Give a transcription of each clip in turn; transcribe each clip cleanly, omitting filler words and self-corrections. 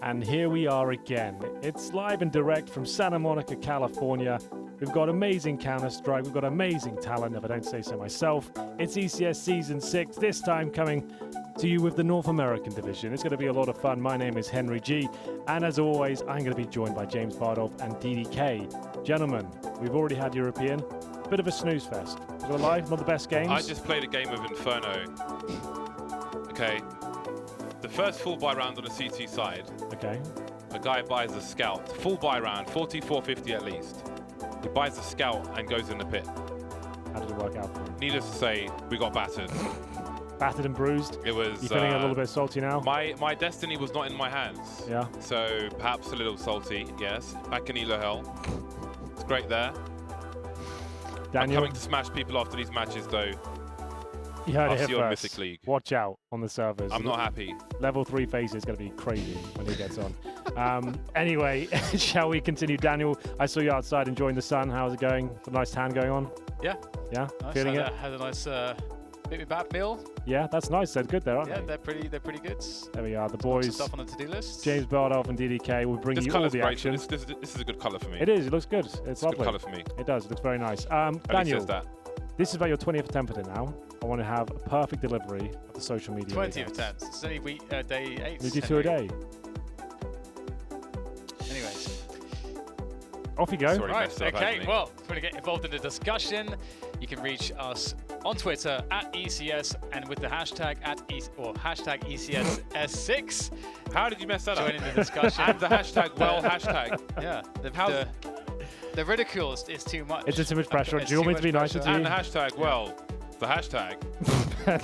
And here we are again. It's live and direct from Santa Monica, California. We've got amazing Counter-Strike, we've got amazing talent, if I don't say so myself. It's ECS Season 6, this time coming to you with the North American division. It's going to be a lot of fun. My name is Henry G, and as always, I'm going to be joined by James Bardolph and DDK. Gentlemen, we've already had European. Bit of a snooze fest. Is it live? Not the best games? I just played a game of Inferno. Okay. The first full buy round on the CT side. Okay. A guy buys a scout. Full buy round, 40-450 at least. He buys the scout and goes in the pit. How did it work out for you? Needless to say, we got battered. Battered and bruised? It was. You feeling a little bit salty now? My destiny was not in my hands. Yeah. So perhaps a little salty, yes. Back in Elo Hell. It's great there. Daniel? I'm coming to smash people after these matches though. You heard it I'll see here you on first. Mythic League. Watch out on the servers. I'm not happy. Level 3 FACEIT is going to be crazy when he gets on. Anyway, shall we continue? Daniel, I saw you outside enjoying the sun. How's it going? A nice tan going on? Yeah. Yeah? Nice. Feeling it? Had a nice bit back meal. Yeah, that's nice. They're good there, aren't Yeah, they? they're pretty good. There we are. The Lots boys, of stuff on the to-do list. James Bardolph and DDK will bring This you all colour's the great. action. This is a good colour for me. It is. It looks good. It's a lovely. good colour for me. It does. It looks very nice. Only Daniel, says that. this is about your 20th attempt at it now. I want to have a perfect delivery of the social media. 20th attempts. It's only day 8. You do 2 a day. Anyways. Off you go. Sorry. Right, messed up, okay, hasn't he? well, if you want to get involved in the discussion, you can reach us on Twitter at ECS and with the hashtag hashtag ECSS6. How did you mess that up? Join in the discussion. And the hashtag hashtag. Yeah, the ridicule is too much. It's too much pressure. It's Do you want too me to be much nicer to pressure. you? And the hashtag, the hashtag.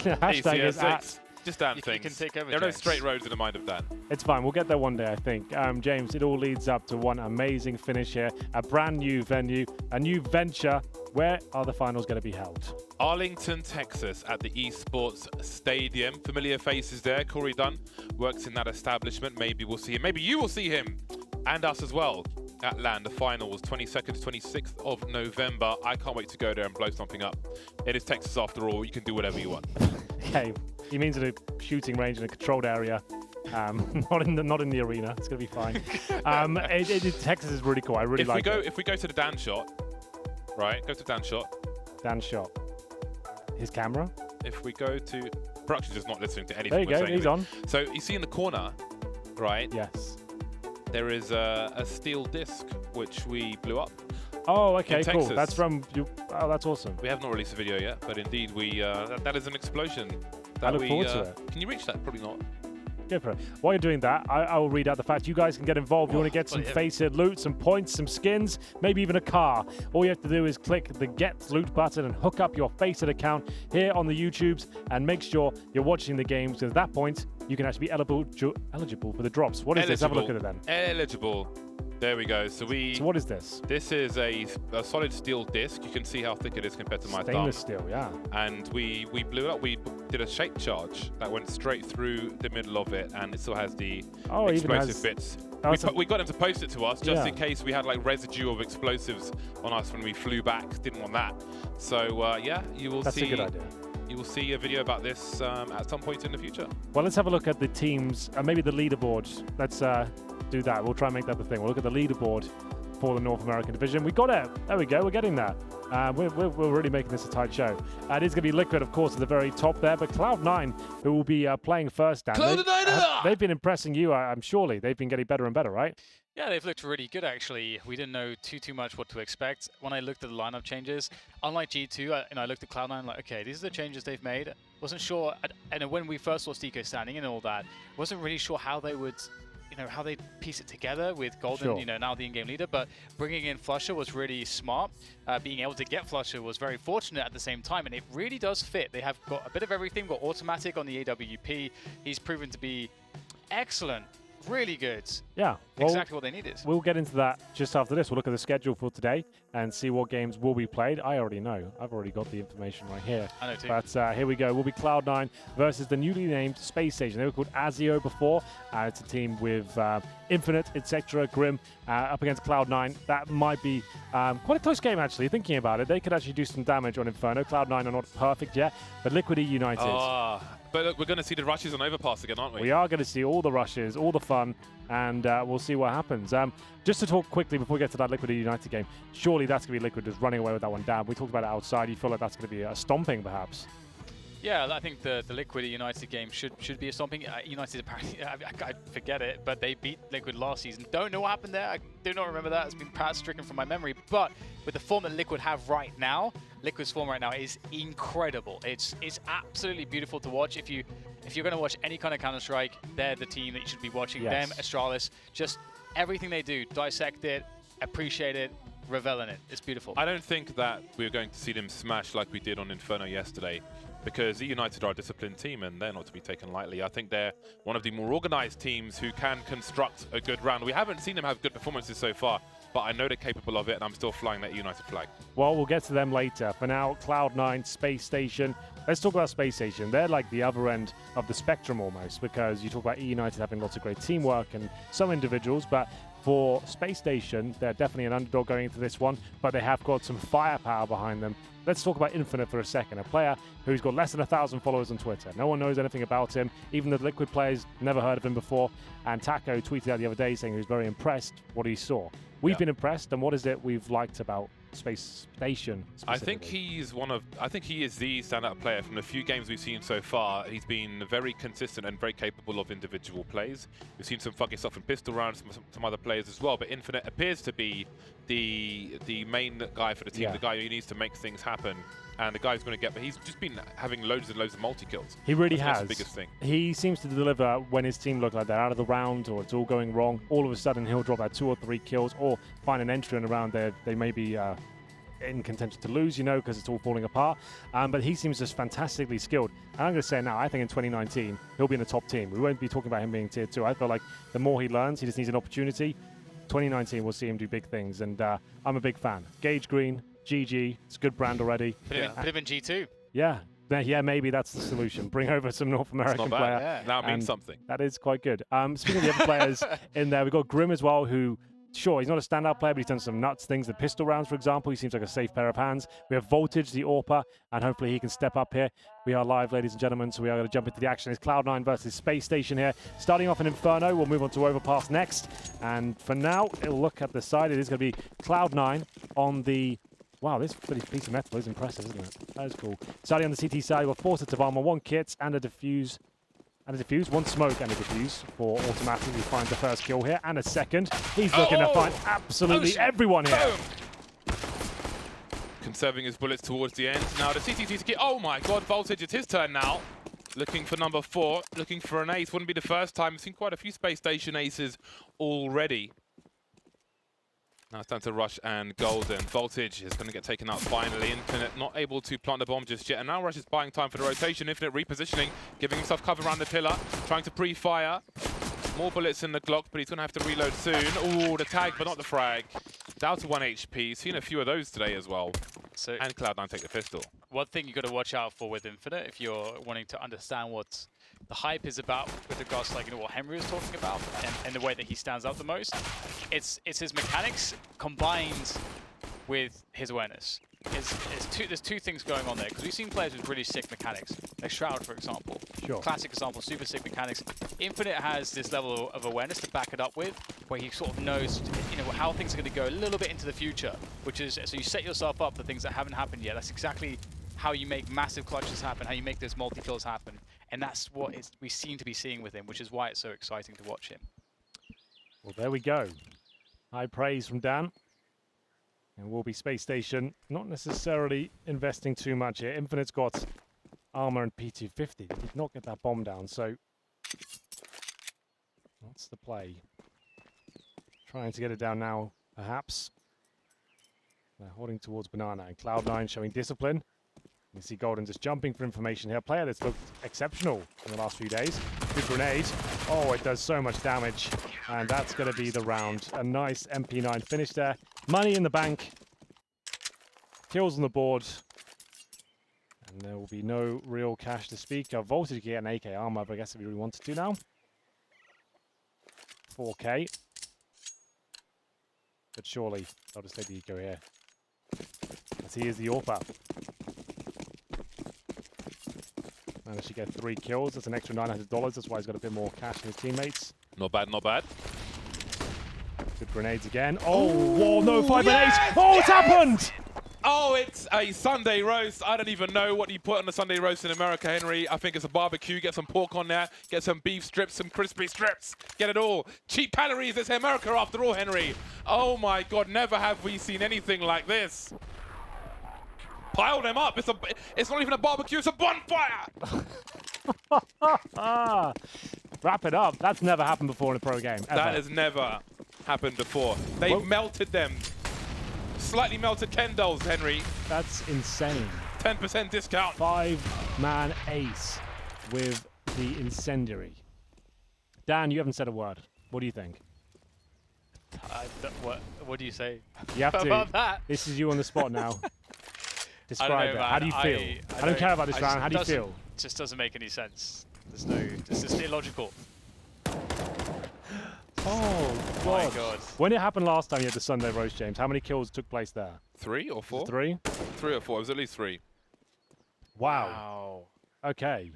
The hashtag is at. ECS6. Just damn You things. can take over, There are no James. straight roads in the mind of Dan. It's fine. We'll get there one day, I think. James, it all leads up to one amazing finish here. A brand new venue, a new venture. Where are the finals going to be held? Arlington, Texas, at the Esports Stadium. Familiar faces there. Corey Dunn works in that establishment. Maybe we'll see him. Maybe you will see him and us as well at LAN. The finals, 22nd to 26th of November. I can't wait to go there and blow something up. It is Texas after all. You can do whatever you want. Okay, he means in a shooting range in a controlled area. Not in the arena. It's going to be fine. Texas is really cool. I really like it. If we go to the Dan shot, right? Go to Dan shot. Dan shot. His camera. If we go to production, just not listening to anything. There you we're go. saying, He's on. So you see in the corner, right? Yes. There is a steel disc which we blew up. Oh, okay, cool. Texas. That's from you. Oh, that's awesome. We have not released a video yet, but indeed we that is an explosion. That I look forward to it. Can you reach that? Probably not. Go for it. While you're doing that, I will read out the fact you guys can get involved. You want to get some FACEIT loot, some points, some skins, maybe even a car. All you have to do is click the Get Loot button and hook up your FACEIT account here on the YouTubes and make sure you're watching the games, because at that point, you can actually be eligible for the drops. What is this? Have a look at it then. Eligible. There we go. So what is this? This is a solid steel disc. You can see how thick it is compared to my thumb. Stainless steel, yeah. And we blew it up. We did a shape charge that went straight through the middle of it, and it still has the explosive bits. We got him to post it to us just in case we had like residue of explosives on us when we flew back. Didn't want that. So yeah, you will That's see. a good idea. You will see a video about this at some point in the future. Well, let's have a look at the teams, maybe the leaderboard. Let's do that. We'll try and make that the thing. We'll look at the leaderboard for the North American division. We got it. There we go. We're getting there. We're really making this a tight show. It is going to be Liquid, of course, at the very top there, but Cloud9, who will be playing first, Dan. Cloud9! They've been impressing you, I'm surely. They've been getting better and better, right? Yeah, they've looked really good, actually. We didn't know too much what to expect. When I looked at the lineup changes, unlike G2, I looked at Cloud9 like, okay, these are the changes they've made. Wasn't sure, and when we first saw Stico standing in and all that, wasn't really sure how they would, how they piece it together with Golden, now the in-game leader. But bringing in Flusher was really smart. Being able to get Flusher was very fortunate at the same time, and it really does fit. They have got a bit of everything. Got automatic on the AWP. He's proven to be excellent. Really good. Yeah, Well, exactly what they needed. We'll get into that just after this. We'll look at the schedule for today and see what games will be played. I already know. I've already got the information right here. I know too. But here we go. We'll be Cloud9 versus the newly named SpaceStation. They were called Azio before. It's a team with Infinite, etc., Grim up against Cloud9. That might be quite a close game, actually. Thinking about it, they could actually do some damage on Inferno. Cloud9 are not perfect yet, but Liquid E United. But look, we're going to see the rushes on Overpass again, aren't we? We are going to see all the rushes, all the fun, and we'll see what happens. Just to talk quickly before we get to that Liquid E United game, surely that's going to be Liquid just running away with that one down. We talked about it outside. You feel like that's going to be a stomping, perhaps? Yeah, I think the Liquid United game should be a stomping. United apparently, I forget it, but they beat Liquid last season. Don't know what happened there. I do not remember that. It's been stricken from my memory. But with the form that Liquid have right now, Liquid's form right now is incredible. It's absolutely beautiful to watch. If you're going to watch any kind of Counter-Strike, they're the team that you should be watching. Yes. Them, Astralis, just everything they do, dissect it, appreciate it, revel in it. It's beautiful. I don't think that we're going to see them smash like we did on Inferno yesterday, because E United are a disciplined team and they're not to be taken lightly. I think they're one of the more organized teams who can construct a good round. We haven't seen them have good performances so far, but I know they're capable of it, and I'm still flying that United flag. Well, we'll get to them later. For now, Cloud9, SpaceStation. Let's talk about SpaceStation. They're like the other end of the spectrum almost, because you talk about E United having lots of great teamwork and some individuals, but for SpaceStation, they're definitely an underdog going into this one, but they have got some firepower behind them. Let's talk about Infinite for a second, a player who's got less than 1,000 followers on Twitter. No one knows anything about him. Even the Liquid players never heard of him before. And Taco tweeted out the other day saying he was very impressed what he saw. We've been impressed, and what is it we've liked about SpaceStation? I think he is the standout player from the few games we've seen so far. He's been very consistent and very capable of individual plays. We've seen some fucking stuff in pistol rounds, some other players as well, but Infinite appears to be the main guy for the team, the guy who needs to make things happen. And the guy who's going to get, but he's just been having loads and loads of multi-kills. He really That's has. the biggest thing. He seems to deliver when his team look like they're out of the round or it's all going wrong. All of a sudden, he'll drop out 2 or 3 kills or find an entry in a round there they may be in contention to lose, you know, because it's all falling apart. But he seems just fantastically skilled. And I'm going to say now, I think in 2019, he'll be in the top team. We won't be talking about him being tier 2. I feel like the more he learns, he just needs an opportunity. 2019, we'll see him do big things, and I'm a big fan. Gage Green, GG, it's a good brand already. Put him in G2. Yeah, maybe that's the solution. Bring over some North American player. Yeah. Now it means something. That is quite good. Speaking of the other players in there, we've got Grim as well, who, sure, he's not a standout player, but he's done some nuts things. The pistol rounds, for example, he seems like a safe pair of hands. We have Voltage, the AWPer, and hopefully he can step up here. We are live, ladies and gentlemen, so we are going to jump into the action. It's Cloud9 versus SpaceStation here. Starting off in Inferno, we'll move on to Overpass next. And for now, it'll look at the side. It is going to be Cloud9 on the... Wow, this piece of metal is impressive, isn't it? That is cool. Starting on the CT side, we've got 4 sets of armor, 1 kit, and a defuse. 1 smoke and a defuse for automatic. We find the first kill here, and a second. He's looking to find absolutely everyone here. Boom. Conserving his bullets towards the end. Now the CT kit. Oh my god, Voltage, it's his turn now. Looking for number 4, looking for an ace. Wouldn't be the first time. We've seen quite a few SpaceStation aces already. Now it's time to rush and Golden. Voltage is going to get taken out finally. Infinite not able to plant the bomb just yet. And now Rush is buying time for the rotation. Infinite repositioning, giving himself cover around the pillar, trying to pre-fire. More bullets in the Glock, but he's going to have to reload soon. Ooh, the tag, but not the frag. Down to 1 HP. Seen a few of those today as well. So and Cloud9 take the pistol. One thing you've got to watch out for with Infinite, if you're wanting to understand what the hype is about with regards to, like, you know, what Henry was talking about and the way that he stands out the most, it's his mechanics combined with his awareness. There's two things going on there, because we've seen players with really sick mechanics, like Shroud, for example. Sure. Classic example, super sick mechanics. Infinite has this level of awareness to back it up with, where he sort of knows, you know, how things are going to go a little bit into the future, which is, so you set yourself up for things that haven't happened yet. That's exactly how you make massive clutches happen, how you make those multi-kills happen. And that's what we seem to be seeing with him, which is why it's so exciting to watch him. Well, there we go. High praise from Dan. And will be SpaceStation not necessarily investing too much here. Infinite's got armor and P250. They did not get that bomb down, so what's the play? Trying to get it down now, perhaps. They're holding towards Banana, and Cloud9 showing discipline. You see Golden just jumping for information here. Player that's looked exceptional in the last few days. Good grenade. Oh, it does so much damage. And that's going to be the round. A nice MP9 finish there. Money in the bank. Kills on the board. And there will be no real cash to speak of. Voltage can get an AK armor, but I guess if we really wanted to now. 4K. But surely, I'll just take the eco here. As he is the AWPer. Managed to get 3 kills. That's an extra $900. That's why he's got a bit more cash than his teammates. Not bad, not bad. Good grenades again. Oh, whoa, no, 5 and 8. Oh, it's happened! Oh, it's a Sunday roast. I don't even know what you put on a Sunday roast in America, Henry. I think it's a barbecue. Get some pork on there. Get some beef strips, some crispy strips. Get it all. Cheap calories. It's America after all, Henry. Oh my God, never have we seen anything like this. Pile them up. It's not even a barbecue. It's a bonfire. Wrap it up. That's never happened before in a pro game. Ever. That has never happened before. They've melted them. Slightly melted Ken dolls, Henry. That's insane. 10% discount. 5-man ace with the incendiary. Dan, you haven't said a word. What do you think? What do you say? You have to. About that? This is you on the spot now. Describe know, it. man. How do you feel? I don't care about this round. How do you feel? It just doesn't make any sense. This is illogical. Oh, my God. God. When it happened last time you had the Sunday roast, James, how many kills took place there? 3 or 4? 3? 3 or 4. It was at least 3. Wow. Okay.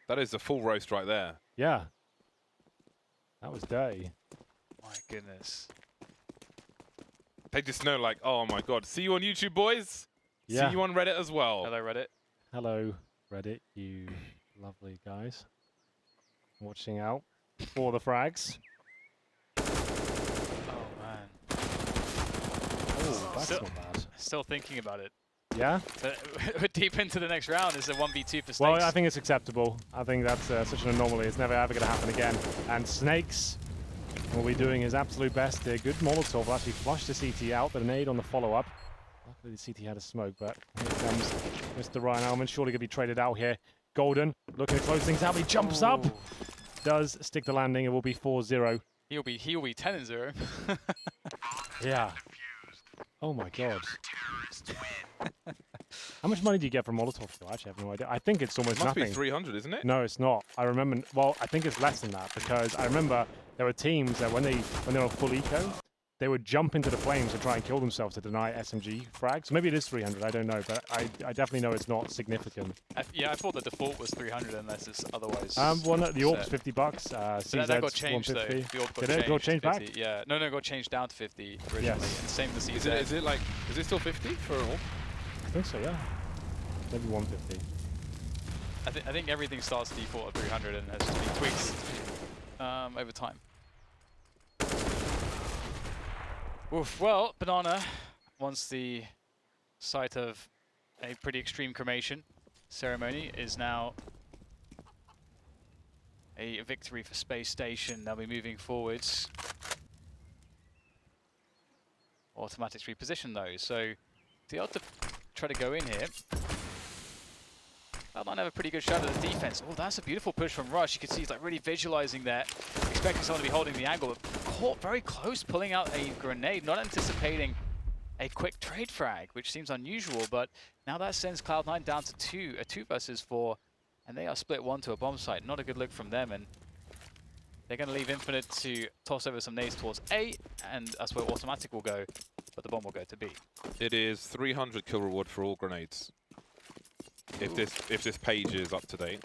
That is a full roast right there. Yeah. That was day. My goodness. They just know, like, oh my God. See you on YouTube, boys. Yeah. See you on Reddit as well. Hello, Reddit. Hello, Reddit, you lovely guys. Watching out for the frags. Oh, man. Oh, that's not bad. Still thinking about it. Yeah? We're deep into the next round. It's a 1v2 for Snakes. Well, I think it's acceptable. I think that's such an anomaly. It's never ever going to happen again. And Snakes will be doing his absolute best here. Good Molotov will actually flush the CT out. The grenade on the follow-up. Luckily, the CT had a smoke, but here comes Mr. Ryan Alman. Surely going to be traded out here. Golden looking to close things out. He jumps up. Does stick the landing. It will be 4-0. He'll be 10-0. Yeah. Oh my God. How much money do you get from Molotov? I actually have no idea. I think it's almost nothing. Must be 300, isn't it? No, it's not. I remember. Well, I think it's less than that because I remember there were teams that when they were full eco, they would jump into the flames and try and kill themselves to deny SMG frags. Maybe it is 300. I don't know, but I definitely know it's not significant. Yeah, I thought the default was 300 unless it's otherwise. Well, no, the AWP's $50. But that got changed though. The AWP Did it got changed back? 50. Yeah, no, it got changed down to 50 originally. Yes. And same the CZ. Is it still 50 for all? I think so. Yeah. Maybe 150. I think everything starts default at 300 and has just been tweaked over time. Oof. Well, Banana, once the site of a pretty extreme cremation ceremony, is now a victory for SpaceStation. They'll be moving forwards. Automatics reposition those, so they ought to try to go in here. Cloud9 have a pretty good shot at the defense. Oh, that's a beautiful push from Rush. You can see he's like really visualizing that, expecting someone to be holding the angle, but caught very close, pulling out a grenade, not anticipating a quick trade frag, which seems unusual, but now that sends Cloud9 down to a 2 versus 4, and they are split 1 to a bomb site. Not a good look from them, and they're going to leave Infinite to toss over some nades towards A, and that's where Automatic will go, but the bomb will go to B. It is 300 kill reward for all grenades. If this page is up to date.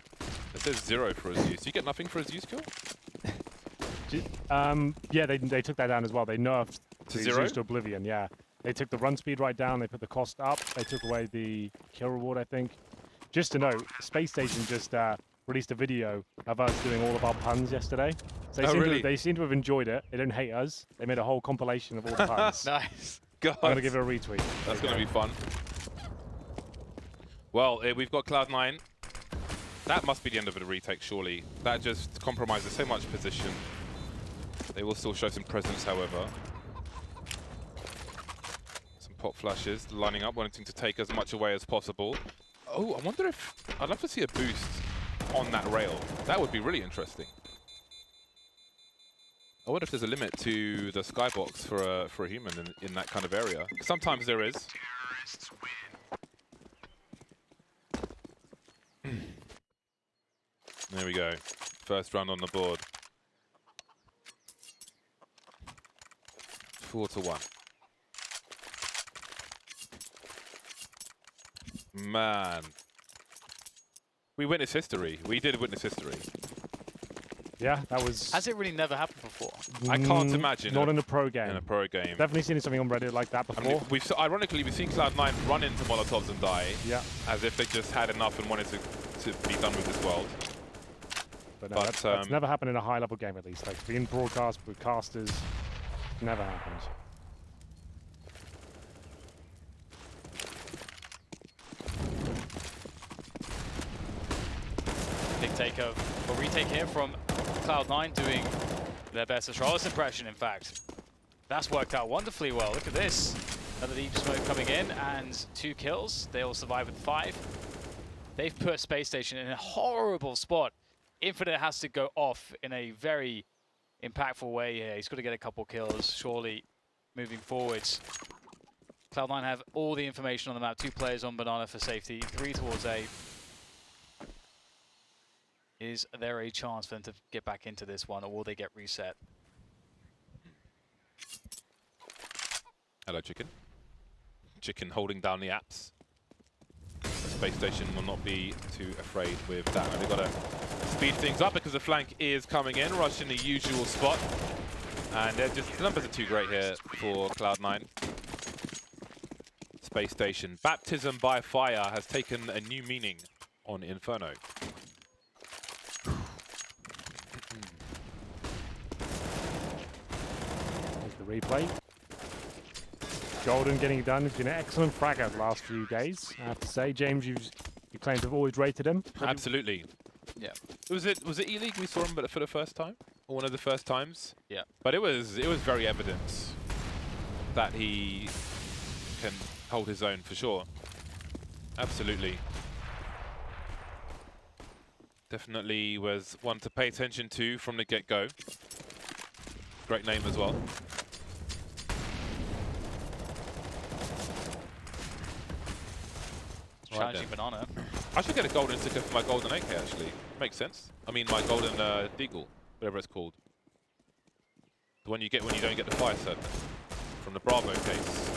It says 0 for Azuse. You get nothing for Azuse kill? Yeah, they took that down as well. They nerfed To the 0? Zeus to oblivion, yeah. They took the run speed right down, they put the cost up, they took away the kill reward, I think. Just to note, SpaceStation just released a video of us doing all of our puns yesterday. So they seem to have enjoyed it. They don't hate us. They made a whole compilation of all the puns. Nice. God. I'm going to give it a retweet. That's going to be fun. Well, we've got Cloud9. That must be the end of the retake, surely. That just compromises so much position. They will still show some presence, however. Some pop flashes lining up, wanting to take as much away as possible. Oh, I wonder if... I'd love to see a boost on that rail. That would be really interesting. I wonder if there's a limit to the skybox for a human in that kind of area. Sometimes there is. There we go. First round on the board. 4-1. Man. We witnessed history. We did witness history. Yeah, that was... Has it really never happened before? I can't imagine. Not in a pro game. In a pro game. Definitely seen something on Reddit like that before. I mean, ironically, we've seen Cloud9 run into Molotovs and die. Yeah. As if they just had enough and wanted to be done with this world. But, no, that's never happened in a high-level game, at least. Like, being broadcast with casters, never happened. Big take of a retake here from Cloud9 doing their best Astralis impression, in fact. That's worked out wonderfully well. Look at this. Another deep smoke coming in and 2 kills. They all survive with 5. They've put SpaceStation in a horrible spot. Infinite has to go off in a very impactful way here. He's got to get a couple kills, surely, moving forwards. Cloud9 have all the information on the map. 2 players on banana for safety, 3 towards A. Is there a chance for them to get back into this one, or will they get reset? Hello, Chicken. Chicken holding down the apps. SpaceStation will not be too afraid with that. And they've got to speed things up because the flank is coming in, rushing the usual spot. And the numbers are too great here for Cloud9. SpaceStation. Baptism by fire has taken a new meaning on Inferno. There's the replay. Golden getting it done. He's been an excellent fragger the last few days, I have to say. James, you claim to have always rated him. Absolutely. Yeah. Was it E-League we saw him for the first time? Or one of the first times? Yeah. But it was very evident that he can hold his own for sure. Absolutely. Definitely was one to pay attention to from the get-go. Great name as well. Challenging banana. I should get a golden sticker for my golden AK actually. Makes sense. I mean my golden deagle, whatever it's called. The one you get when you don't get the fire set from the Bravo case.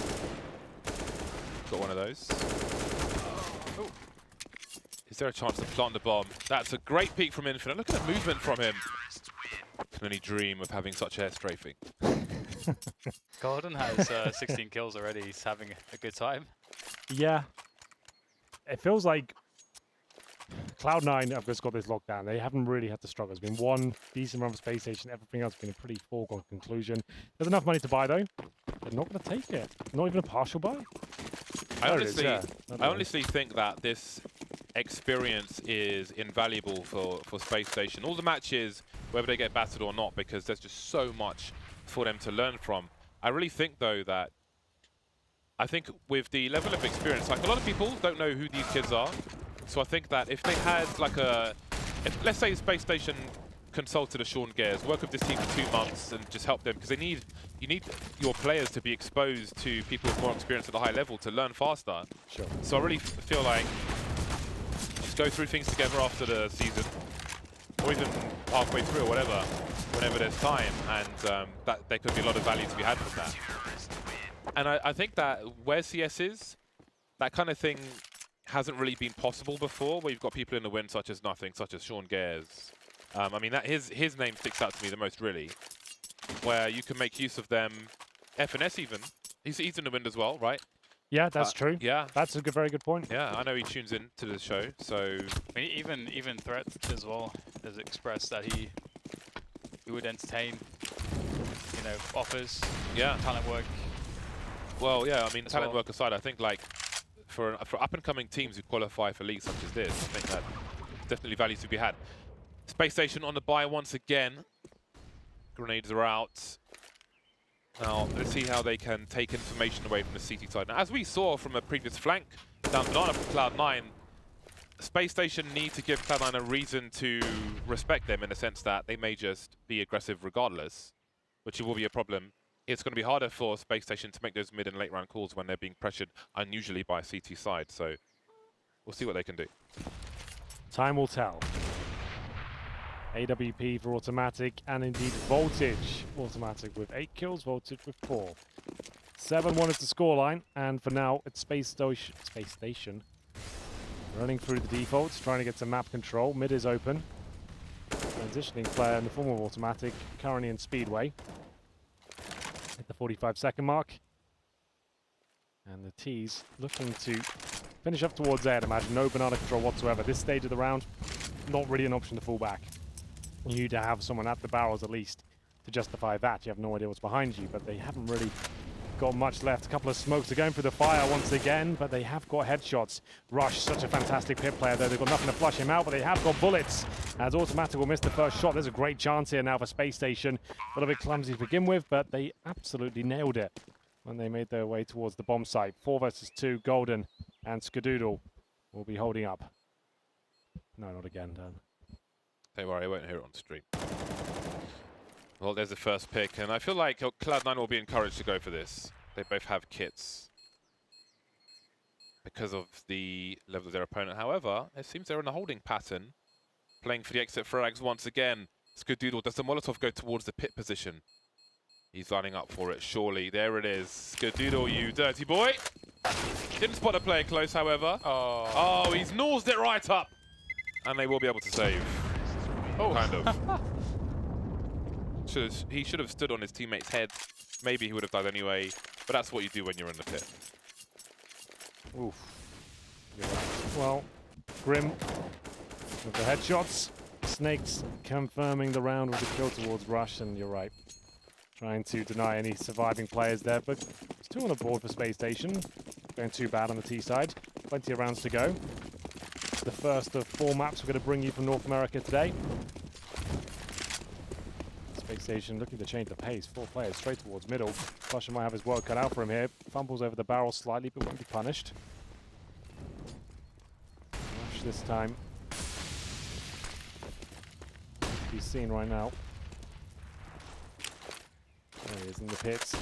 Got one of those. Ooh. Is there a chance to plant the bomb? That's a great peek from Infinite. Look at the movement from him. Can only dream of having such air strafing. Golden has 16 kills already. He's having a good time. Yeah. It feels like Cloud9 have just got this lockdown. They haven't really had to struggle. There's been one decent run for SpaceStation. Everything else has been a pretty foregone conclusion. There's enough money to buy, though. They're not going to take it. Not even a partial buy. I honestly think that this experience is invaluable for SpaceStation. All the matches, whether they get battered or not, because there's just so much for them to learn from. I really think, though, that I think with the level of experience, like a lot of people don't know who these kids are. So I think that if they had like let's say SpaceStation consulted a Sean Gares, work with this team for 2 months and just help them, because you need your players to be exposed to people with more experience at a high level to learn faster. Sure. So I really feel like just go through things together after the season, or even halfway through or whatever, whenever there's time, and that there could be a lot of value to be had from that. And I think that where CS is, that kind of thing hasn't really been possible before, where you've got people in the win such as nothing, such as Sean Gares. I mean, his name sticks out to me the most, really, where you can make use of them. FNS even, he's in the wind as well, right? Yeah, that's true. Yeah, that's a very good point. Yeah, I know he tunes in to the show, so I mean, even Threat as well has expressed that he would entertain, offers, talent work. Well, yeah, I mean, talent well. work aside, I think like for up-and-coming teams who qualify for leagues such as this, I think that definitely value to be had. SpaceStation on the buy once again. Grenades are out. Now, let's see how they can take information away from the CT side. Now, as we saw from a previous flank down banana from Cloud9, SpaceStation need to give Cloud9 a reason to respect them in the sense that they may just be aggressive regardless. which will be a problem. It's going to be harder for SpaceStation to make those mid and late round calls when they're being pressured unusually by a CT side. So we'll see what they can do. Time will tell. AWP for Automatic, and indeed Voltage. Automatic with 8 kills, Voltage with 4. 7-1 is the scoreline, and for now it's SpaceStation running through the defaults, trying to get some map control. Mid is open. Transitioning player in the form of Automatic, currently in Speedway. At the 45-second mark. And the T's looking to finish up towards A, I'd imagine. No banana control whatsoever. This stage of the round, not really an option to fall back. You need to have someone at the barrels at least to justify that. You have no idea what's behind you, but they haven't really got much left. A couple of smokes are going through the fire once again, but they have got headshots. Rush, such a fantastic pit player though. They've got nothing to flush him out, but they have got bullets. As Automatic will miss the first shot. There's a great chance here now for SpaceStation. A little bit clumsy to begin with, but they absolutely nailed it when they made their way towards the bomb site. 4 versus 2, Golden and Skadoodle will be holding up. No, not again, Dan. Don't worry, I won't hear it on stream. Well, there's the first pick, and I feel like Cloud9 will be encouraged to go for this. They both have kits because of the level of their opponent. However, it seems they're in a holding pattern, playing for the exit frags once again. Skadoodle, does the Molotov go towards the pit position? He's lining up for it, surely. There it is. Skadoodle, you dirty boy. Didn't spot a player close, however. Oh, he's nosed it right up. And they will be able to save. Oh, kind of. He should have stood on his teammate's head. Maybe he would have died anyway. But that's what you do when you're in the pit. Oof. Well, Grim with the headshots. Snakes confirming the round with a kill towards Rush, and you're right. Trying to deny any surviving players there, but it's 2 on the board for SpaceStation. Going too bad on the T side. Plenty of rounds to go. The first of 4 maps we're going to bring you from North America today. SpaceStation looking to change the pace. 4 players straight towards middle. Flusher might have his work cut out for him here. Fumbles over the barrel slightly, but won't be punished. Rush this time. He's seen right now. There he is in the pits.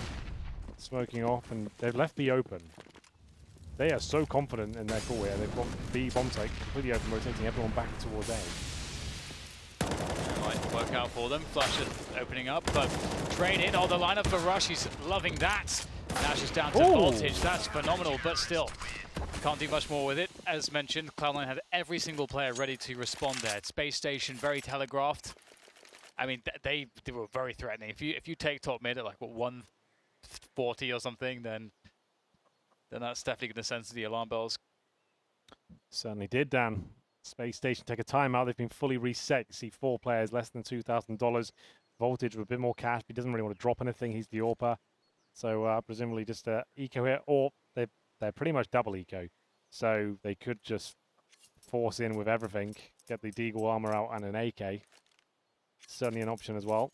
Smoking off, and they've left B open. They are so confident in their call here. They've got B bomb site completely open, rotating everyone back towards A. Might work out for them. Flusher opening up, but train in. Oh, the lineup for Rush. He's loving that. Now she's down to Voltage. That's phenomenal, but still can't do much more with it. As mentioned, Cloud9 had every single player ready to respond there. SpaceStation very telegraphed. I mean, they were very threatening. If you take top mid at like what 140 or something, then that's definitely going to send the alarm bells. Certainly did, Dan. SpaceStation take a timeout. They've been fully reset. You see 4 players, less than $2,000. Voltage with a bit more cash. He doesn't really want to drop anything. He's the AWPer. So presumably just eco here, or they're pretty much double eco. So they could just force in with everything, get the Deagle armor out and an AK. Certainly an option as well.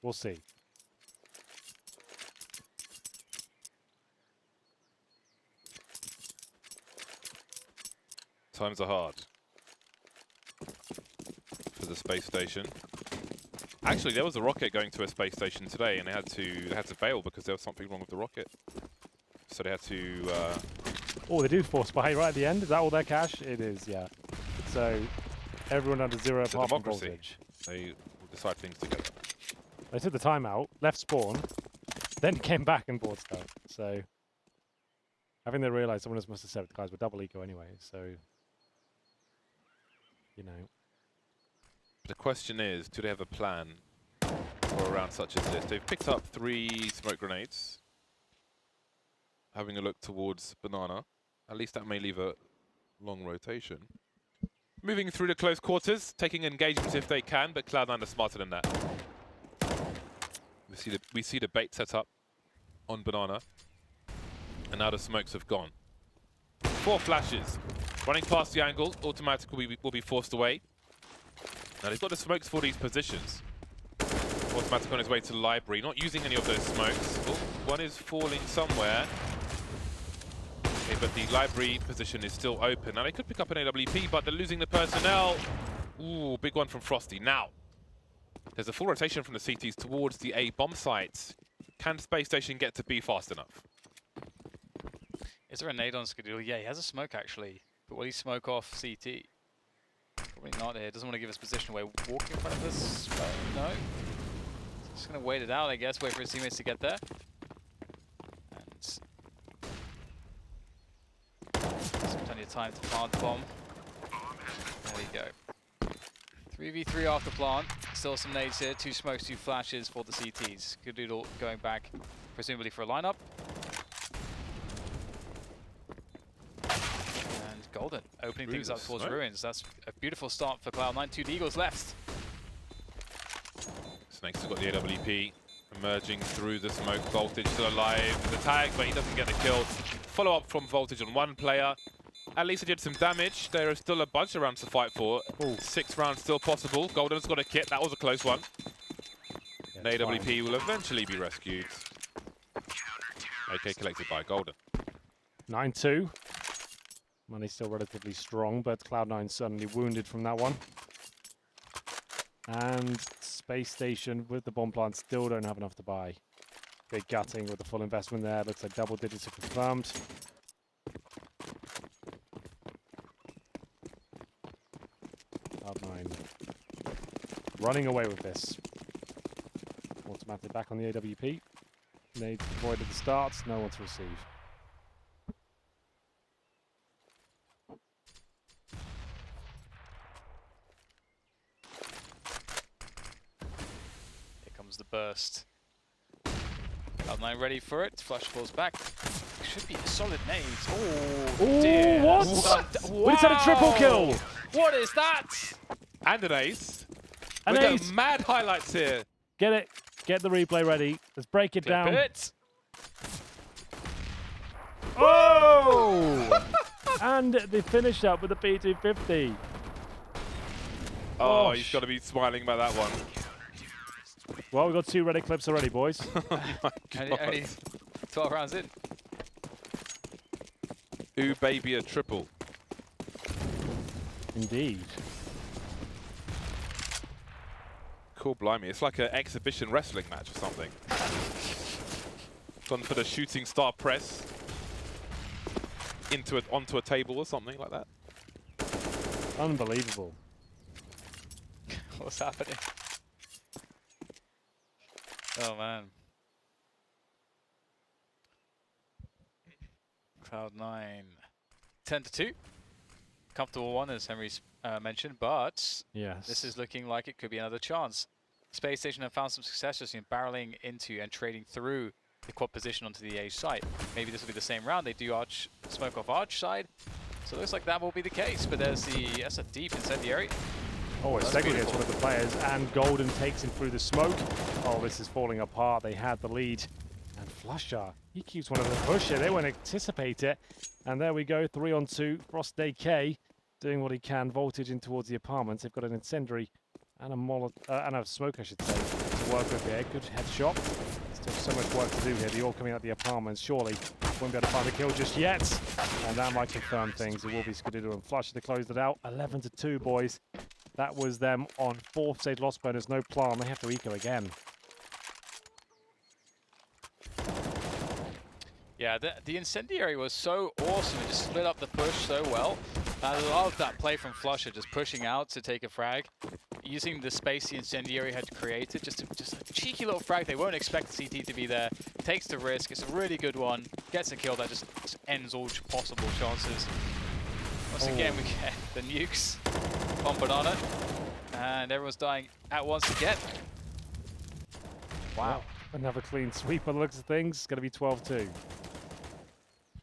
We'll see. Times are hard for the space station. Actually, there was a rocket going to a space station today, and they had to bail because there was something wrong with the rocket. So they had to. Oh, they do force buy right at the end. Is that all their cash? It is, yeah. So everyone under 0 apart from Voltage. They will decide things together. They took the timeout, left spawn, then came back and bought stuff. So I think they realised someone else must have said the guys were double eco anyway. So you know. The question is, do they have a plan for a round such as this? They've picked up 3 smoke grenades. Having a look towards Banana. At least that may leave a long rotation. Moving through the close quarters, taking engagements if they can, but Cloud9 are smarter than that. We see the bait set up on Banana. And now the smokes have gone. 4 flashes. Running past the angle, Automatic will be forced away. Now they've got the smokes for these positions. Automatic on his way to the library, not using any of those smokes. Oh, one is falling somewhere. Okay, but the library position is still open. Now they could pick up an AWP, but they're losing the personnel. Ooh, big one from Frosty. Now, There's a full rotation from the CTs towards the A bomb site. Can SpaceStation get to B fast enough? Is there a nade on Skadoo? Yeah, he has a smoke actually. But will he smoke off CT? Probably not here. Doesn't want to give us position away. Walking in front of us? No. Just going to wait it out, I guess. Wait for his teammates to get there. And plenty of time to plant the bomb. There we go. 3v3 after plant. Still some nades here. 2 smokes, 2 flashes for the CTs. Skadoodle going back, presumably for a lineup. And Golden opening things up towards Ruins. That's a beautiful start for Cloud9. 2 Deagles left. Snakes have got the AWP emerging through the smoke. Voltage still alive with the tag, but he doesn't get the kill. Follow up from Voltage on 1 player. At least he did some damage. There are still a bunch of rounds to fight for. Ooh. 6 rounds still possible. Golden's got a kit. That was a close one. Yeah, an AWP will eventually be rescued. AK collected by Golden. 9-2. Money's still relatively strong, but Cloud9 suddenly wounded from that one. And SpaceStation with the bomb plant still don't have enough to buy. Big gutting with the full investment there. Looks like double digits are confirmed. Cloud9 running away with this. Automatic back on the AWP. Nades deployed at the start, no one to receive. Here comes the burst. Cloud9 ready for it. Flush falls back. Should be a solid nade. Oh, dear. What? Wow. We just had a triple kill. What is that? And an ace. An We've ace. got mad highlights here. Get it. Get the replay ready. Let's break it down. It. Oh! And they finished up with a P250. Oh, Gosh. he's got to be smiling about that one. Well, we've got 2 Reddit clips already, boys. Oh my God. Only 12 rounds in. Ooh, baby, a triple. Indeed. Cool, blimey. It's like an exhibition wrestling match or something. Gone for the shooting star press onto a table or something like that. Unbelievable. What's happening? Oh man. Cloud9. 10-2. Comfortable one, as Henry's mentioned, but Yes. this is looking like it could be another chance. SpaceStation have found some success just in barreling into and trading through the quad position onto the A site. Maybe this will be the same round. They do arch smoke off arch side, so it looks like that will be the case. But that's a deep incendiary. Oh, That's second against beautiful. one of the players, and Golden takes him through the smoke. Oh, this is falling apart. They had the lead. And Flusher, he keeps one of them pushing. They won't anticipate it. And there we go, 3-on-2. Frost AK doing what he can. Voltage in towards the apartments. They've got an incendiary and a smoke, I should say, to work with here. Good headshot. Still so much work to do here. They're all coming out the apartments. Surely won't be able to find the kill just yet. And that might confirm things. It will be Skadoodle and Flusher to close it out. 11-2, boys. That was them on 4th stage loss bonus. No plan. They have to eco again. Yeah, the incendiary was so awesome. It just split up the push so well. I love that play from Flusher, just pushing out to take a frag, using the space the incendiary had created. Just a cheeky little frag. They won't expect the CT to be there. Takes the risk. It's a really good one. Gets a kill that just ends all possible chances. Once again, we get the nukes on Banana, and everyone's dying at once again. Wow. Another clean sweep by the looks of things. It's going to be 12-2.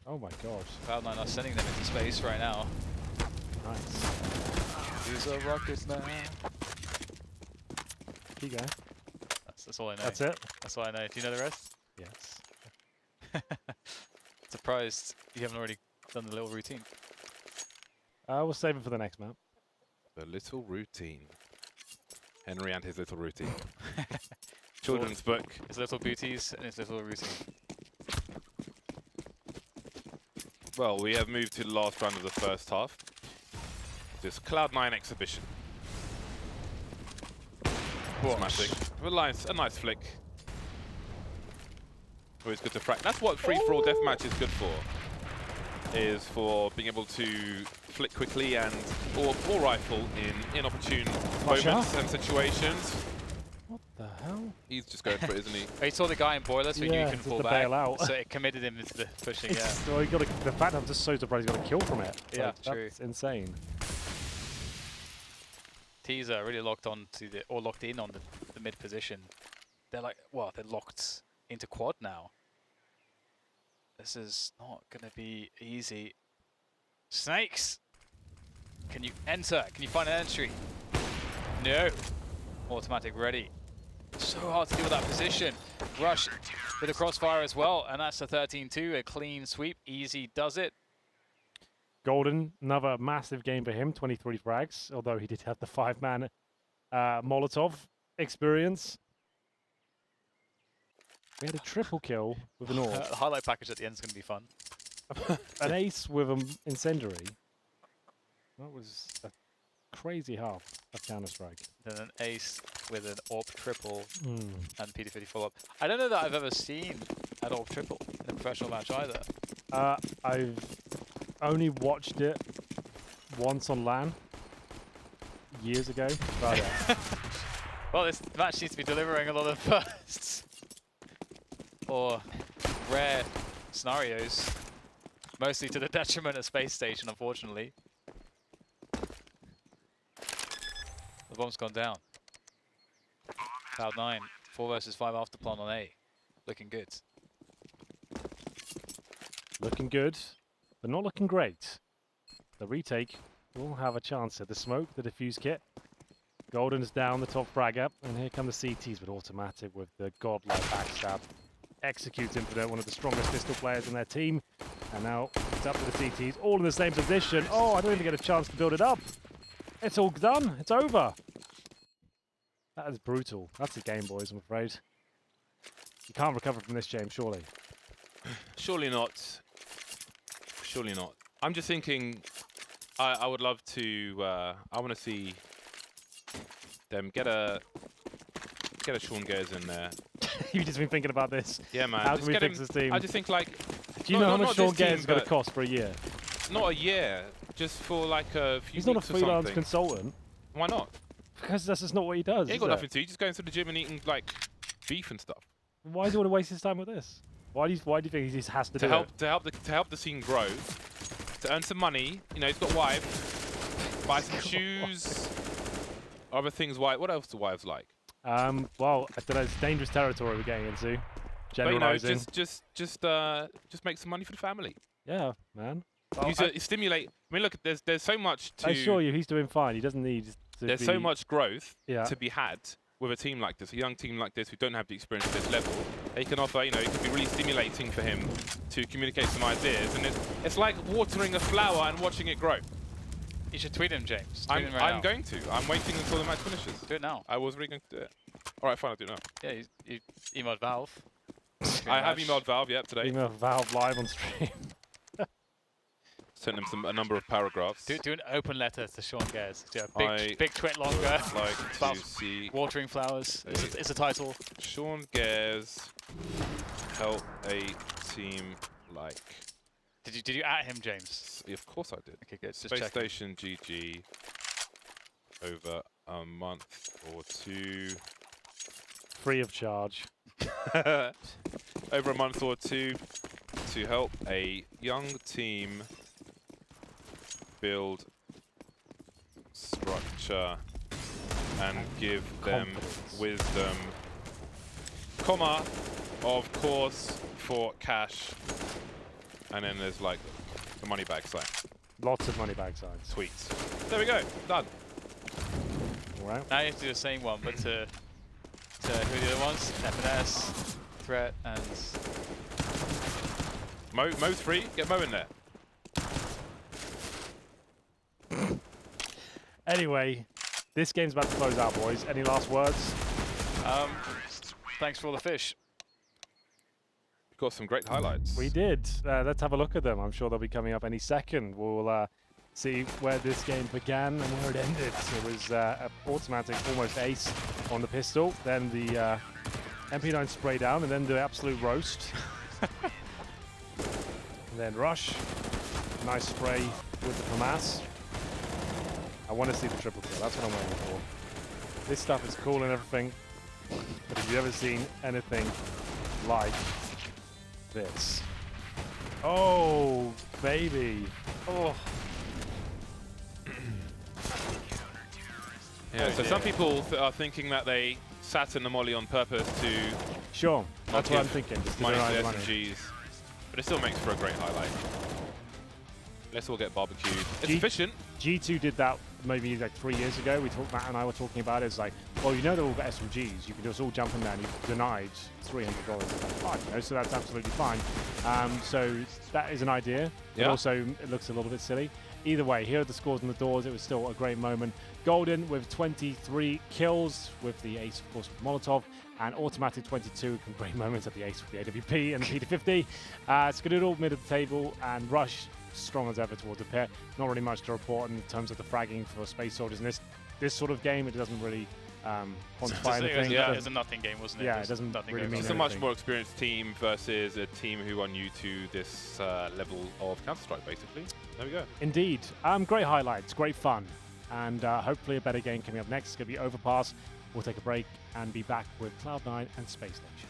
Oh my gosh. Cloud9 are sending them into space right now. Nice. He's a rocket man. Keep going. That's all I know. That's it? That's all I know. Do you know the rest? Yes. Surprised you haven't already done the little routine. We'll save it for the next map. The little routine. Henry and his little routine. Children's book. His little booties and his little routine. Well, we have moved to the last round of the first half. This Cloud9 exhibition. Smashing. A nice flick. Always good to frack. That's what free-for-all deathmatch is good for. Is for being able to flick quickly and or rifle in inopportune moments and situations. What the hell? He's just going for it, isn't he? He saw the guy in boiler, so he knew he couldn't fall back. Bail out. So it committed him into the pushing. Well, he got the fact I'm just so surprised he got a kill from it. Yeah, like, true. That's insane. Teaser really locked on to locked in on the mid position. They're like, well, they're locked into quad now. This is not gonna be easy. Snakes! Can you enter? Can you find an entry? No. Automatic ready. So hard to deal with that position. Rush with a crossfire as well, and that's a 13-2, a clean sweep. Easy does it. Golden, another massive game for him, 23 frags, although he did have the 5-man Molotov experience. We had a triple kill with an AWP. The highlight package at the end is going to be fun. An ace with an incendiary. That was a crazy half of Counter-Strike. Then an ace with an AWP triple and PD50 follow-up. I don't know that I've ever seen an AWP triple in a professional match either. I've only watched it once on LAN years ago. But, well, this match seems to be delivering a lot of firsts. Or rare scenarios. Mostly to the detriment of SpaceStation, unfortunately. The bomb's gone down. Cloud9, 4 versus 5 after plan on A. Looking good. looking good, but not looking great. The retake will have a chance at the smoke, the defuse kit. Golden is down the top frag up, and here come the CTs with automatic with the godlike backstab. Executes Inferno, one of the strongest pistol players in their team. And now it's up to the CTs, all in the same position. Oh, I don't even get a chance to build it up. It's all done. It's over. That is brutal. That's the game, boys, I'm afraid. You can't recover from this, James, surely. Surely not. Surely not. I'm just thinking, I would love to, I want to see them get a Sean Gers in there. You've just been thinking about this. Yeah, man. How can we fix this team? I just think, like... Do you know how much Sean Gers is going to cost for a year? Not a year. Just for, like, a few He's not a weeks or freelance something. consultant. Why not? Because that's just not what he does. He ain't got nothing to do. He's just going to the gym and eating, like, beef and stuff. Why does he want to waste his time with this? Why do you think he just has to do it? To help the scene grow, to earn some money. You know, he's got wife. Buy some shoes. Other things. What else do wives like? Well, I don't know. It's dangerous territory we're getting into. Generalizing. But, you know, just make some money for the family. Yeah, man. Well, stimulate. I mean, look, there's so much to. I assure you, he's doing fine. He doesn't need to There's so much growth to be had with a team like this, a young team like this who don't have the experience at this level. They can offer, you know, it can be really stimulating for him to communicate some ideas, and it's like watering a flower and watching it grow. You should tweet him, James. I'm going to. I'm waiting until the match finishes. Do it now. I was really going to do it. All right, fine, I'll do it now. Yeah, you emailed Valve. I have emailed Valve, today. Email Valve live on stream. Sent them a number of paragraphs. Do an open letter to Sean Gers. Yeah, big twit longer. Like to see watering flowers. It's a title. Sean Gers help a team like. Did you at him, James? Of course I did. Okay, good. SpaceStation GG over a month or two. Free of charge. Over a month or two to help a young team build structure and give them wisdom, comma, of course, for cash. And then there's like the money bag sign. Lots of money bag signs. Tweets. There we go. Done. All right. Now you have to do the same one, but to who are the other ones? FNS, Threat, and... Mo's free. Get Mo in there. Anyway, this game's about to close out, boys. Any last words? Thanks for all the fish. We've got some great highlights. We did. Let's have a look at them. I'm sure they'll be coming up any second. We'll see where this game began and where it ended. It was automatic, almost ace on the pistol, then the MP9 spray down, and then the absolute roast. And then rush. Nice spray with the FAMAS. I want to see the triple kill. That's what I'm waiting for. This stuff is cool and everything, but have you ever seen anything like this? Oh, baby. Oh. Yeah, so some people are thinking that they sat in the molly on purpose to Sure, that's what I'm thinking. Just to money deny to the money. SMGs, but it still makes for a great highlight. Let's all get barbecued. It's efficient. G2 did that maybe like 3 years ago. Matt and I were talking about it. It's like, well, you know they're all got SMGs. You can just all jump in there and you've denied $300. So that's absolutely fine. So that is an idea. Yeah. But also, it looks a little bit silly. Either way, here are the scores on the doors. It was still a great moment. Golden with 23 kills with the ace, of course, with Molotov, and Automatic 22, great moments at the ace with the AWP and the PT50. Skadoodle mid of the table, and Rush strong as ever towards the pit. Not really much to report in terms of the fragging for Space Soldiers in this sort of game. It doesn't really quantify anything. Yeah, it's a nothing game, wasn't it? Yeah, it doesn't really mean It's a much more experienced team versus a team who are new to this level of Counter-Strike, basically. There we go. Indeed. Great highlights, great fun, and hopefully a better game coming up next. It's going to be Overpass. We'll take a break and be back with Cloud9 and SpaceStation.